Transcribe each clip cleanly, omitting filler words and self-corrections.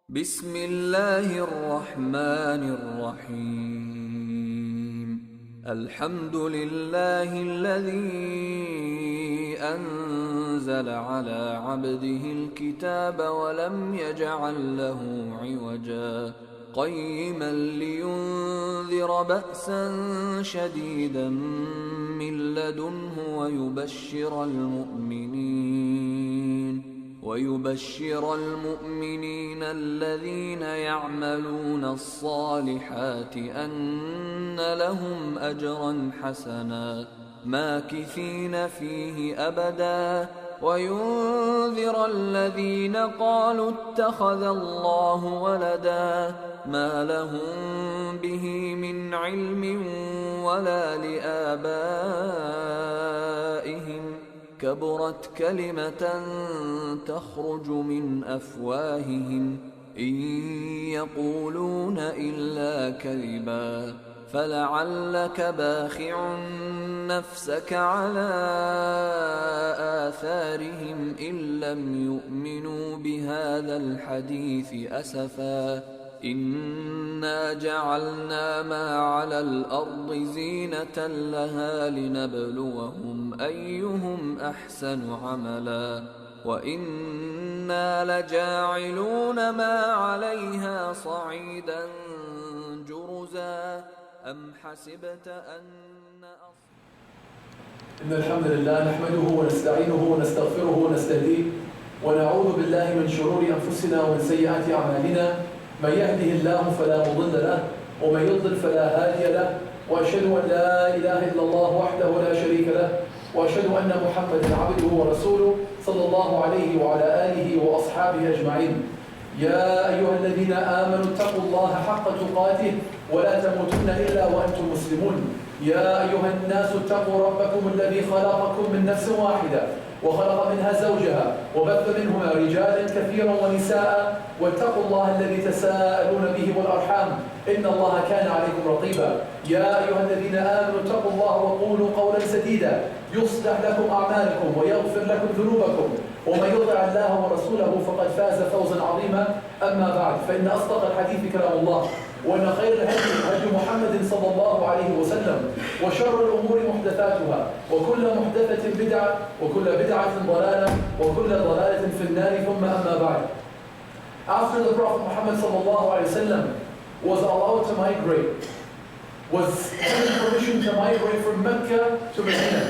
بسم الله الرحمن الرحيم الحمد لله الذي أنزل على عبده الكتاب ولم يجعل له عوجا قيما لينذر بأسا شديدا من لدنه ويبشر المؤمنين الذين يعملون الصالحات أن لهم أجرا حسنا ماكثين فيه أبدا وينذر الذين قالوا اتخذ الله ولدا ما لهم به من علم ولا لآبائهم كبرت كلمة تخرج من أفواههم إن يقولون إلا كذبا فلعلك باخع نفسك على آثارهم إن لم يؤمنوا بهذا الحديث أسفا إنا جعلنا ما على الأرض زينة لها لنبلوهم أيهم أحسن عملا وإنا لجاعلون ما عليها صعيدا جرزا أم حسبت إن الحمد لله نحمده ونستعينه ونستغفره ونستهديه ونعوذ بالله من شرور أنفسنا ومن سيئات أعمالنا من يهده الله فلا مضل له ومن يضلل فلا هادي له وأشهد أن لا إله إلا الله وحده لا شريك له وأشهد أن محمدا عبده ورسوله صلى الله عليه وعلى آله وأصحابه أجمعين. يا أيها الذين آمنوا اتقوا الله حق تقاته ولا تموتن إلا وأنتم مسلمون. يا أيها الناس اتقوا ربكم الذي خلقكم من نفس واحدة وخلق منها زوجها وبث منهما رجالا كثيرا ونساء واتقوا الله الذي تساءلون به والأرحام إن الله كان عليكم رقيبا. يا أيها الذين آمنوا اتقوا الله وقولوا قولا سديدا يصلح لكم أعمالكم ويغفر لكم ذنوبكم ومن يطع الله ورسوله فقد فاز فوزا عظيما. أما بعد فإن أصدق الحديث كلام الله وأن خير الهدي هدي محمد صلى الله عليه وسلم وشر الأمور محدثاتها وكل محدثة بدعة وكل بدعة ضلالة وكل ضلالة في النار ثم أما بعد. After the Prophet Muhammad صلى الله عليه وسلم was allowed to migrate, was given permission to migrate from Mecca to Medina,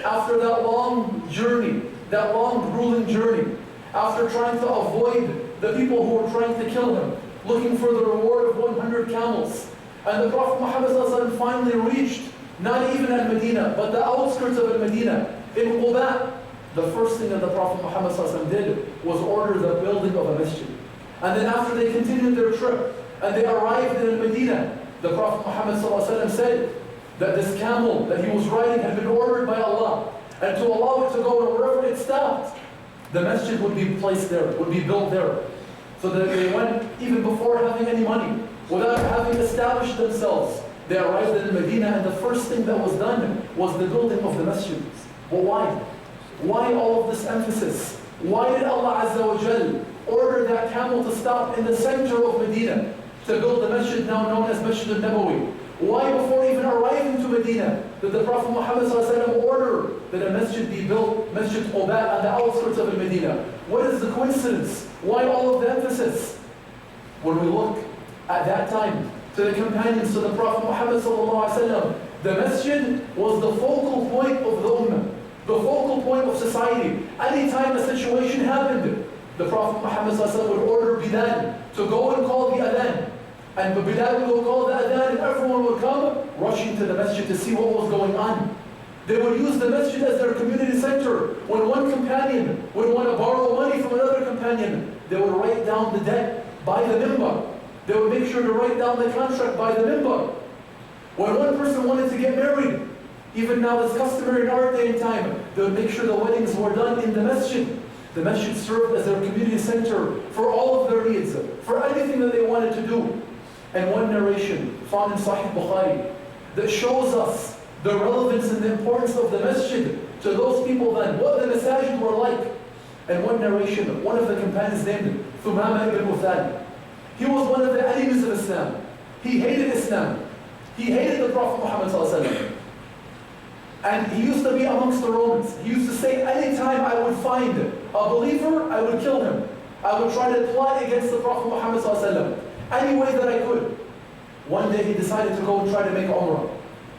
after that long journey, that long grueling journey, after trying to avoid the people who were trying to kill him, looking for the reward of 100 camels. And the Prophet Muhammad ﷺ finally reached, not even at Medina, but the outskirts of Medina, in Quba. The first thing that the Prophet Muhammad ﷺ did was order the building of a masjid. And then after they continued their trip, and they arrived in Medina, the Prophet Muhammad ﷺ said that this camel that he was riding had been ordered by Allah, and to allow it to go wherever it stopped, the masjid would be placed there, would be built there. So that they went, even before having any money, without having established themselves, they arrived in Medina, and the first thing that was done was the building of the masjid. But why? Why all of this emphasis? Why did Allah Azza wa Jal order that camel to stop in the center of Medina to build the masjid now known as Masjid al-Nabawi? Why, before even arriving to Medina, did the Prophet Muhammad ﷺ order that a masjid be built, Masjid Quba, on the outskirts of Medina? What is the coincidence? Why all of the emphasis? When we look at that time to the companions, to the Prophet Muhammad ﷺ, the masjid was the focal point of the ummah, the focal point of society. Anytime a situation happened, the Prophet Muhammad ﷺ would order Bilal to go and call the adhan. And Bilal would go call the adhan, and everyone would come rushing to the masjid to see what was going on. They would use the masjid as their community center. When one companion would want to borrow money from another companion, they would write down the debt by the minbar. They would make sure to write down the contract by the minbar. When one person wanted to get married, even now it's customary in our day and time, they would make sure the weddings were done in the masjid. The masjid served as their community center for all of their needs, for anything that they wanted to do. And one narration found in Sahih Bukhari that shows us the relevance and the importance of the masjid to those people then, what the masajid were like. And one narration, one of the companions named Thumama ibn Uthal, He was one of the enemies of Islam. He hated Islam. He hated the Prophet Muhammad ﷺ. And he used to be amongst the Romans. He used to say, anytime I would find a believer, I would kill him. I would try to plot against the Prophet Muhammad ﷺ any way that I could. One day he decided to go and try to make Umrah.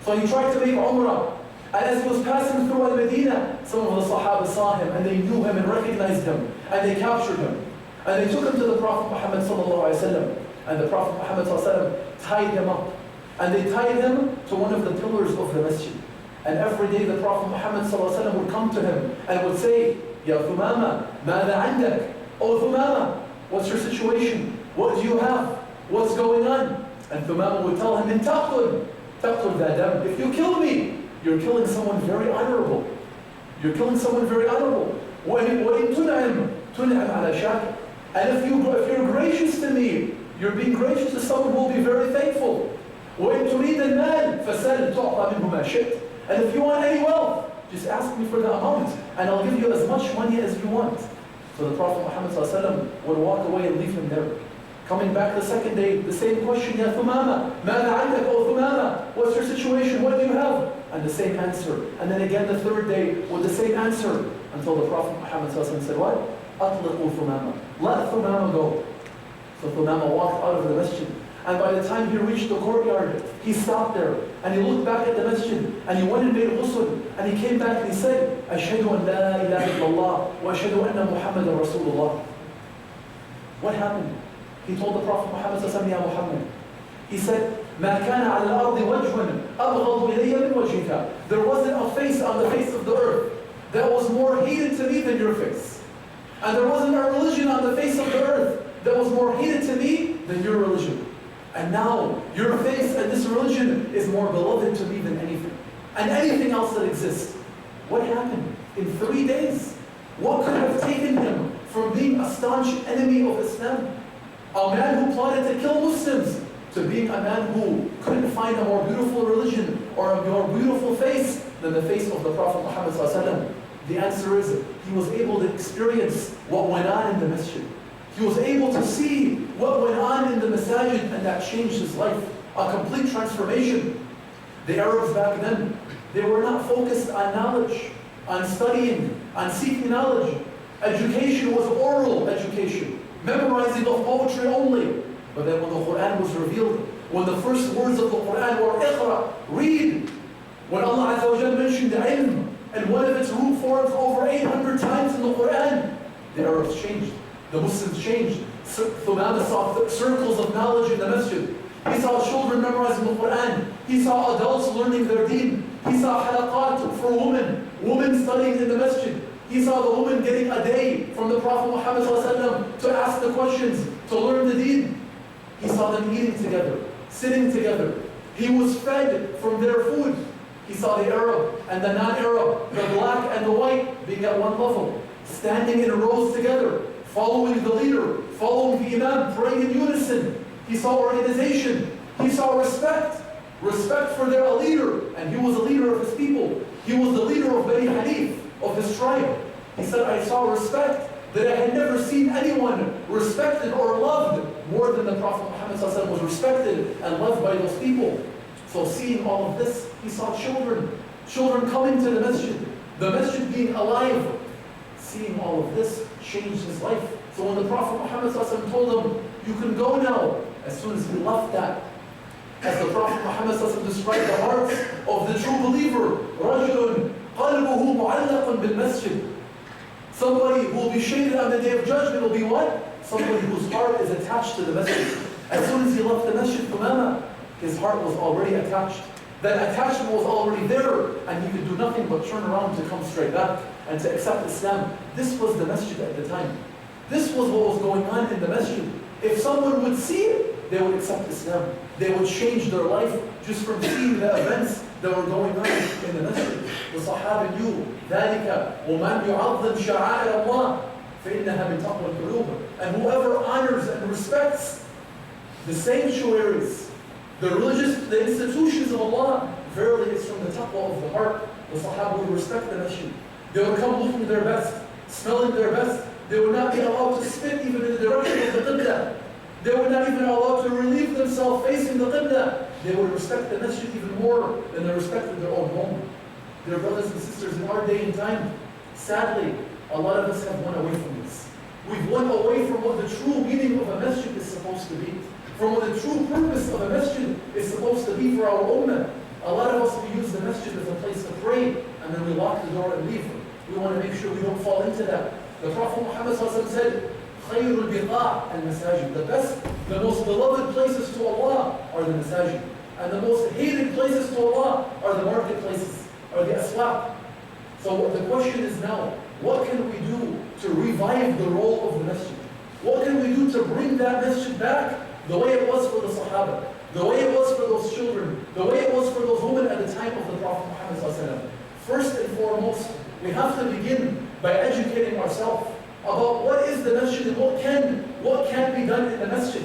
So he tried to make Umrah. And as he was passing through Al-Medina, some of the Sahaba saw him and they knew him and recognized him. And they captured him. And they took him to the Prophet Muhammad ﷺ. And the Prophet Muhammad ﷺ tied him up. And they tied him to one of the pillars of the masjid. And every day the Prophet Muhammad ﷺ would come to him and would say, Ya Thumama, ماذا عندك? Oh Thumama, what's your situation? What do you have? What's going on? And Thumama would tell him, تقتل ذا دم. If you kill me, you're killing someone very honorable. You're killing someone very honorable. وإن تنعم على شاكر. And if you're gracious to me, you're being gracious to someone who will be very thankful. وإن تريد المال فسل تعطى منه ما شئت. And if you want any wealth, just ask me for the amount, and I'll give you as much money as you want. So the Prophet Muhammad ﷺ would walk away and leave him there. Coming back the second day, the same question, Ya Thumama, ماذا عندك? Oh Thumama, what's your situation? What do you have? And the same answer. And then again the third day with the same answer, until the Prophet Muhammad ﷺ said, what? أطلقوا Thumama. Let Thumama go. So Thumama walked out of the masjid. And by the time he reached the courtyard, he stopped there and he looked back at the masjid and he went and made ghusl and he came back and he said, أشهد أن لا إله إلا الله وأشهد أن محمدا رسول الله. What happened? He told the Prophet Muhammad ﷺ, Ya Muhammad. He said, ما كان على الأرض وجه أبغض إلي من وجهك. There wasn't a face on the face of the earth that was more hated to me than your face. And there wasn't a religion on the face of the earth that was more hated to me than your religion. And now, your faith and this religion is more beloved to me than anything. And anything else that exists. What happened? In 3 days, what could have taken him from being a staunch enemy of Islam? A man who plotted to kill Muslims, to being a man who couldn't find a more beautiful religion or a more beautiful face than the face of the Prophet Muhammad ﷺ. The answer is, he was able to experience what went on in the masjid. He was able to see what went on in the masajid, and that changed his life. A complete transformation. The Arabs back then, they were not focused on knowledge, on studying, on seeking knowledge. Education was oral education, memorizing of poetry only. But then when the Quran was revealed, when the first words of the Quran were Iqra, read. When Allah Azza wa Jal mentioned ilm, and one of its root forms over 800 times in the Quran, the Arabs changed. The Muslims changed. Thumama saw circles of knowledge in the masjid. He saw children memorizing the Quran. He saw adults learning their deen. He saw halaqat for women studying in the masjid. He saw the women getting a day from the Prophet Muhammad ﷺ to ask the questions, to learn the deen. He saw them eating together, sitting together. He was fed from their food. He saw the Arab and the non-Arab, the black and the white being at one level, standing in rows together, following the leader, following the imam, praying in unison. He saw organization. He saw respect. Respect for their leader. And he was a leader of his people. He was the leader of Bani Hanif, of his tribe. He said, I saw respect that I had never seen anyone respected or loved more than the Prophet Muhammad ﷺ was respected and loved by those people. So seeing all of this, he saw children coming to the masjid being alive. Seeing all of this changed his life. So when the Prophet Muhammad ﷺ told him, you can go now, as soon as he left that, as the Prophet Muhammad ﷺ described the hearts of the true believer, رَجُلٌ قَلْبُهُ مُعَلَّقٌ بِالْمَسْجِدِ. Somebody who will be shaded on the Day of Judgment will be what? Somebody whose heart is attached to the masjid. As soon as he left the masjid, Thumama, his heart was already attached. That attachment was already there, and he could do nothing but turn around to come straight back and to accept Islam. This was the masjid at the time. This was what was going on in the masjid. If someone would see it, they would accept Islam. They would change their life just from seeing the events that were going on in the masjid. The Sahaba knew ذَلِكَ وَمَنْ يُعَظِّمْ شَعَائِرَ اللَّهِ فَإِنَّهَا مِنْ تَقْوَى الْقُلُوبِ. And whoever honors and respects the sanctuaries, the institutions of Allah, verily it's from the taqwa of the heart. The Sahaba would respect the masjid. They would come looking their best, smelling their best. They would not be allowed to spit even in the direction of the Qibla. They were not even allowed to relieve themselves facing the Qibla. They would respect the masjid even more than they respected their own home. Dear brothers and sisters, in our day and time, sadly, a lot of us have won away from this. We've won away from what the true meaning of a masjid is supposed to be. From what the true purpose of a masjid is supposed to be for our ummah. A lot of us, we use the masjid as a place to pray, and then we lock the door and leave. We want to make sure we don't fall into that. The Prophet Muhammad said, خَيْرُ الْبِقَاءِ الْمَسَاجِد. The best, the most beloved places to Allah are the masajid. And the most hated places to Allah are the marketplaces, are the aswaq. So the question is now, what can we do to revive the role of the masjid? What can we do to bring that masjid back the way it was for the Sahaba, the way it was for those children, the way it was for those women at the time of the Prophet Muhammad? First and foremost, we have to begin by educating ourselves about what is the masjid and what can be done in the masjid.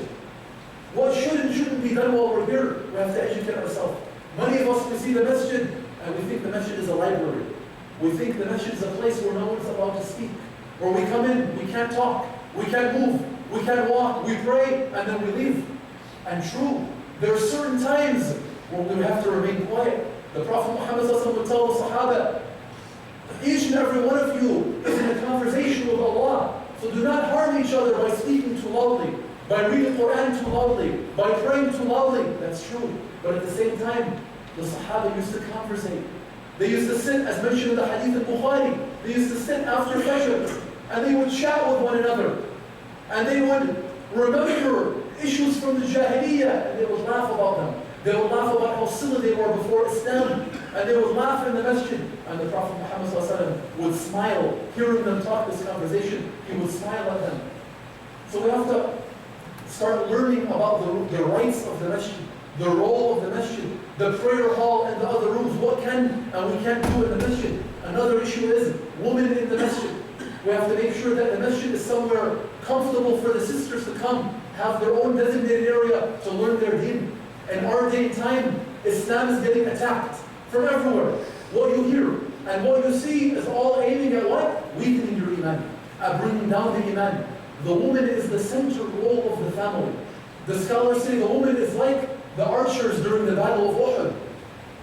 What should and shouldn't be done while we're here. We have to educate ourselves. Many of us, we see the masjid and we think the masjid is a library. We think the masjid is a place where no one's allowed to speak. Where we come in, we can't talk, we can't move, we can't walk, we pray, and then we leave. And true, there are certain times when we have to remain quiet. The Prophet Muhammad would tell the Sahaba, each and every one of you is in a conversation with Allah. So do not harm each other by speaking too loudly, by reading Quran too loudly, by praying too loudly. That's true. But at the same time, the Sahaba used to conversate. They used to sit, as mentioned in the Hadith of Bukhari, they used to sit after Fajr, and they would chat with one another. And they would remember issues from the Jahiliyyah, and they would laugh about them. They would laugh about how silly they were before Islam, and they would laugh in the masjid. And the Prophet Muhammad would smile, hearing them talk this conversation. He would smile at them. So we have to start learning about the rights of the masjid, the role of the masjid, the prayer hall and the other rooms, what can and we can't do in the masjid. Another issue is women in the masjid. We have to make sure that the masjid is somewhere comfortable for the sisters to come, have their own designated area to learn their deen. In our day and time, Islam is getting attacked from everywhere. What you hear and what you see is all aiming at what? Weakening your iman, at bringing down the iman. The woman is the central role of the family. The scholars say the woman is like the archers during the Battle of Uhud.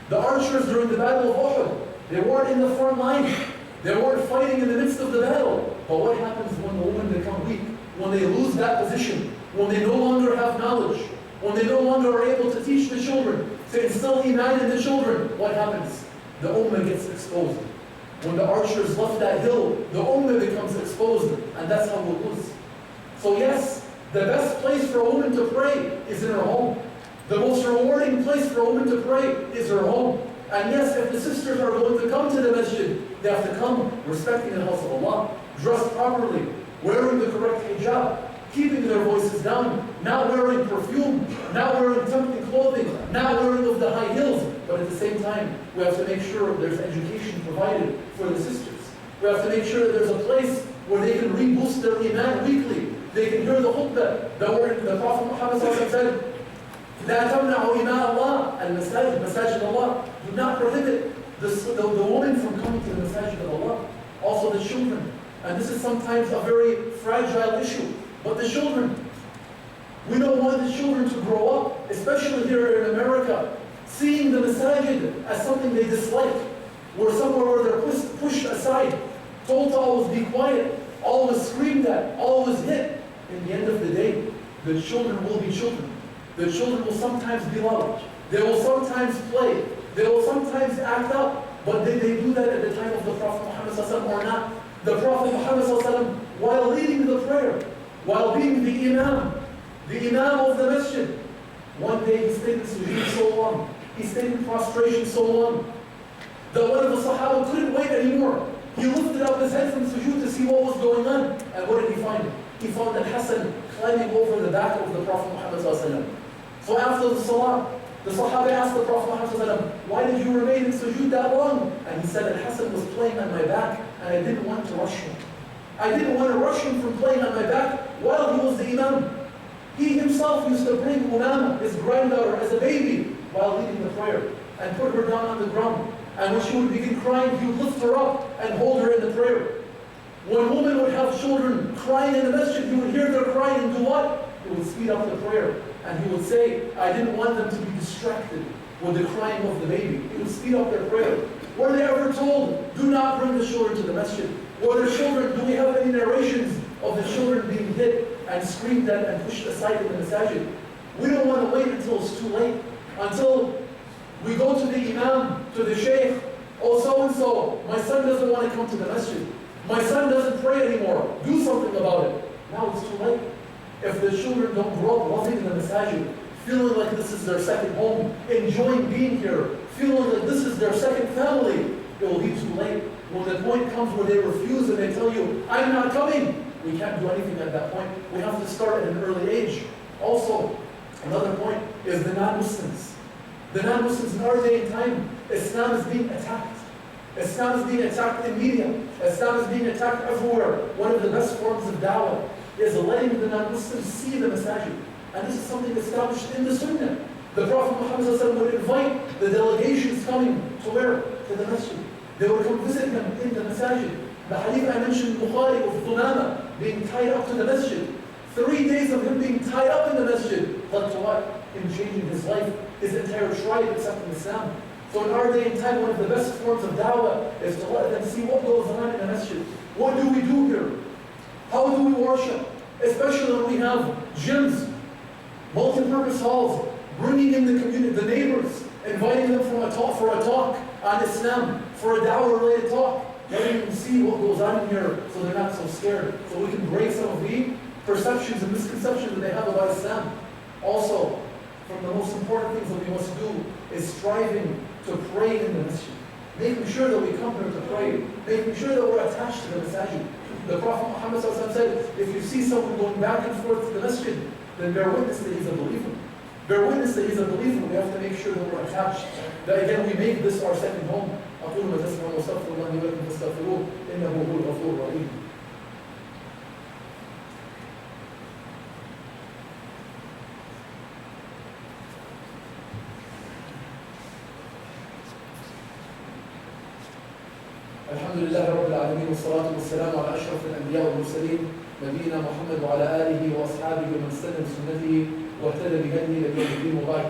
The archers during the Battle of Uhud, they weren't in the front line. They weren't fighting in the midst of the battle. But what happens when the women become weak? When they lose that position, when they no longer have knowledge, when they no longer are able to teach the children, to instill iman in the children, what happens? The ummah gets exposed. When the archers left that hill, the ummah becomes exposed, and that's how we lose. So yes, the best place for a woman to pray is in her home. The most rewarding place for a woman to pray is her home. And yes, if the sisters are going to come to the masjid, they have to come respecting the house of Allah, dressed properly, wearing the correct hijab, keeping their voices down, not wearing perfume, not wearing tempting clothing, not wearing of the high heels. But at the same time, we have to make sure there's education provided for the sisters. We have to make sure that there's a place where they can reboost their iman weekly. They can hear the khutbah. The Prophet Muhammad said, لا تمنعوا إماء الله المساجد, مساجد Allah. Do not prohibit the woman from coming to the masajid of Allah. Also the children. And this is sometimes a very fragile issue. But the children, we don't want the children to grow up, especially here in America, seeing the masajid as something they dislike, or somewhere where they're pushed aside, told to always be quiet, always screamed at, always hit. In the end of the day, the children will be children. The children will sometimes be loud. They will sometimes play. They will sometimes act up. But did they do that at the time of the Prophet Muhammad or not? The Prophet Muhammad, while leading the prayer, while being the imam of the masjid, one day he stayed in sujood so long, he stayed in prostration so long, that one of the Sahaba couldn't wait anymore. He lifted up his head from sujood to see what was going on. And what did he find? He found that Hassan climbing over the back of the Prophet Muhammad. So after the salah, the Sahaba asked the Prophet Muhammad, why did you remain in sujood that long? And he said that Hassan was playing on my back and I didn't want to rush him. I didn't want to rush him from playing on my back while he was the imam. He himself used to bring Umama, his granddaughter, as a baby while leading the prayer and put her down on the ground. And when she would begin crying, he would lift her up and hold her in the prayer. When women would have children crying in the masjid, he would hear their crying and do what? He would would speed up the prayer. And he would say, I didn't want them to be distracted with the crying of the baby. He would speed up their prayer. Were they ever told, do not bring the children to the masjid? Were the children, do we have any narrations of the children being hit and screamed at and pushed aside in the masajid? We don't want to wait until it's too late. Until we go to the imam, to the shaykh, oh so-and-so, my son doesn't want to come to the masjid. My son doesn't pray anymore. Do something about it. Now it's too late. If the children don't grow up loving the masajid, feeling like this is their second home, enjoying being here, feeling like this is their second family, it will be too late. When the point comes where they refuse and they tell you, I'm not coming, we can't do anything at that point. We have to start at an early age. Also, another point is the non-Muslims. The non-Muslims in our day and time, Islam is being attacked. Islam is being attacked in media. Islam is being attacked everywhere. One of the best forms of da'wah is letting the non-Muslims see the masajid. And this is something established in the Sunnah. The Prophet Muhammad would invite the delegations coming to where? To the masjid. They would come visit him in the masajid. The hadith I mentioned in Bukhari of Thumama being tied up to the masjid. 3 days of him being tied up in the masjid led to what? Him changing his life, his entire tribe accepting Islam. So in our day and time, one of the best forms of da'wah is to let them see what goes on in the masjid. What do we do here? How do we worship? Especially when we have gyms, multi-purpose halls, bringing in the community, the neighbors, inviting them for a talk on Islam, for a da'wah-related talk, letting them see what goes on in here so they're not so scared. So we can break some of the perceptions and misconceptions that they have about Islam. Also, from the most important things that we must do is striving to pray in the masjid. Making sure that we come here to pray. Making sure that we're attached to the masjid. The Prophet Muhammad said, if you see someone going back and forth to the masjid, then bear witness that he's a believer. Bear witness that he's a believer. We have to make sure that we're attached. That again, we make this our second home. أقول ما تسمعون واستغفر الله لي ولكم فاستغفروه إنه هو الغفور الرحيم. الحمد لله رب العالمين والصلاة والسلام على أشرف الأنبياء والمرسلين نبينا محمد وعلى آله وأصحابه ومن استنى بسنته واهتدى بهديه إلى يوم الدين وبعد.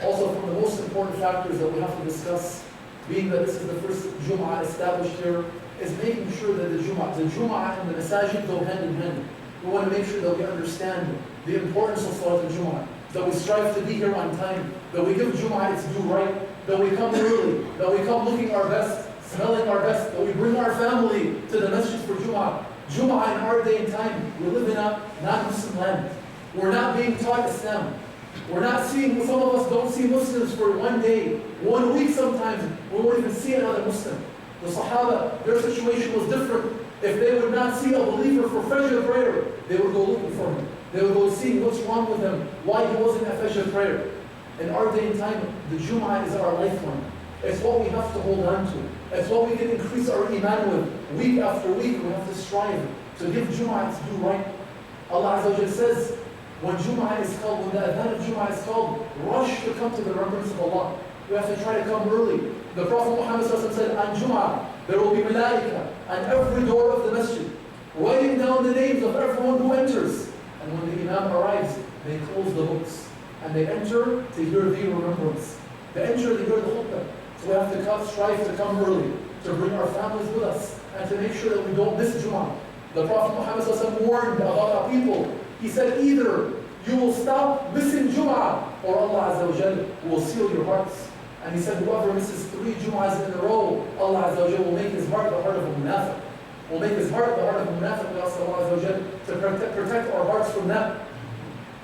Also, from the most important factors that we have to discuss, being that this is the first Jum'ah established here, is making sure that the Jum'ah and the masajid go hand in hand. We want to make sure that we understand the importance of Salat al-Jum'ah, that we strive to be here on time, that we give Jum'ah its due right, that we come early, that we come looking our best, smelling our best, that we bring our family to the masjid for Jum'ah. Jum'ah in our day and time, we live in a non-Muslim land. We're not being taught Islam. We're not seeing, some of us don't see Muslims for 1 day, 1 week sometimes. We won't even see another Muslim. The Sahaba, their situation was different. If they would not see a believer for Fajr prayer, they would go looking for him. They would go see what's wrong with him, why he wasn't at Fajr prayer. In our day and time, the Jum'ah is our lifeline. It's what we have to hold on to. It's what we can increase our iman with. Week after week, we have to strive to give Jum'ah its due right. Allah Azza wa Jalla says, when Jum'ah is called, when the adhan of Jum'ah is called, rush to come to the remembrance of Allah. We have to try to come early. The Prophet Muhammad said, on Jum'ah, there will be malaika on every door of the masjid, writing down the names of everyone who enters. And when the Imam arrives, they close the books. And they enter to hear the remembrance. They enter to hear the khutbah. So we have to strive to come early, to bring our families with us, and to make sure that we don't miss Jum'ah. The Prophet Muhammad warned about our people. He said, either you will stop missing Jum'ah, or Allah Azza wa Jalla will seal your hearts. And he said, whoever misses 3 Jum'ahs in a row, Allah Azza wa Jalla will make his heart the heart of a munafiq. Will make his heart the heart of a munafiq. We ask Allah Azza wa Jalla to protect our hearts from that.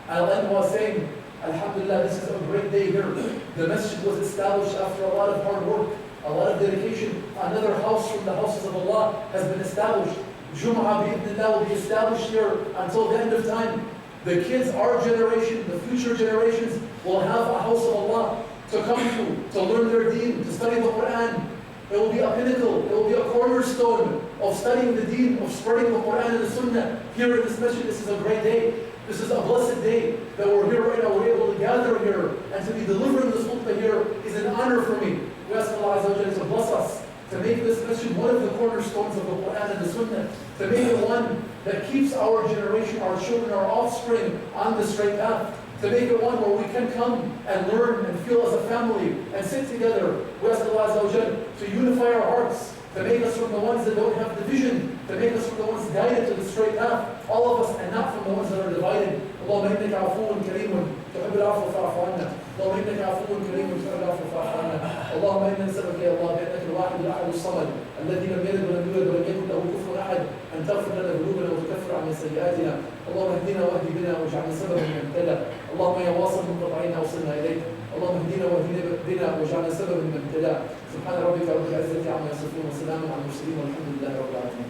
I'll end while saying, Alhamdulillah, this is a great day here. The masjid was established after a lot of hard work, a lot of dedication. Another house from the houses of Allah has been established. Jum'ah bi'idhnillah will be established here until the end of time. The kids, our generation, the future generations will have a house of Allah to come to learn their deen, to study the Quran. It will be a pinnacle, it will be a cornerstone of studying the deen, of spreading the Quran and the Sunnah. Here in this masjid, this is a great day. This is a blessed day that we're here right now. We're able to gather here and to be delivering this khutbah here is an honor for me. We ask Allah Azza wa Jalla to bless us, to make this masjid one of the cornerstones of the Quran and the Sunnah, to make it one that keeps our generation, our children, our offspring on the straight path. To make it one where we can come and learn and feel as a family and sit together. We ask Allah Azza wa Jal to unify our hearts, to make us from the ones that don't have division, to make us from the ones guided to the straight path, all of us, and not from the ones that are divided. اللهم إنك عفو كريم تحب العفو فاعف عنا. اللهم إنك عفو كريم تحب العفو فاعف عنا. اللهم إنا نسألك يا الله بأنك الواحد الأحد الصمد الذي لم يلد ولم يولد ولم يكن له كفوا أحد أن تغفر لنا ذنوبنا وتكفر عنا سيئاتنا. اللهم اهدنا واهد بنا واجعلنا سببا من اهتدى. اللهم يا واصل منقطعين أوصلنا إليك. اللهم اهدنا واهد بنا واجعلنا سببا من اهتدى. سبحان ربك رب العزة عما يصفون وسلام على المرسلين والحمد لله رب العالمين.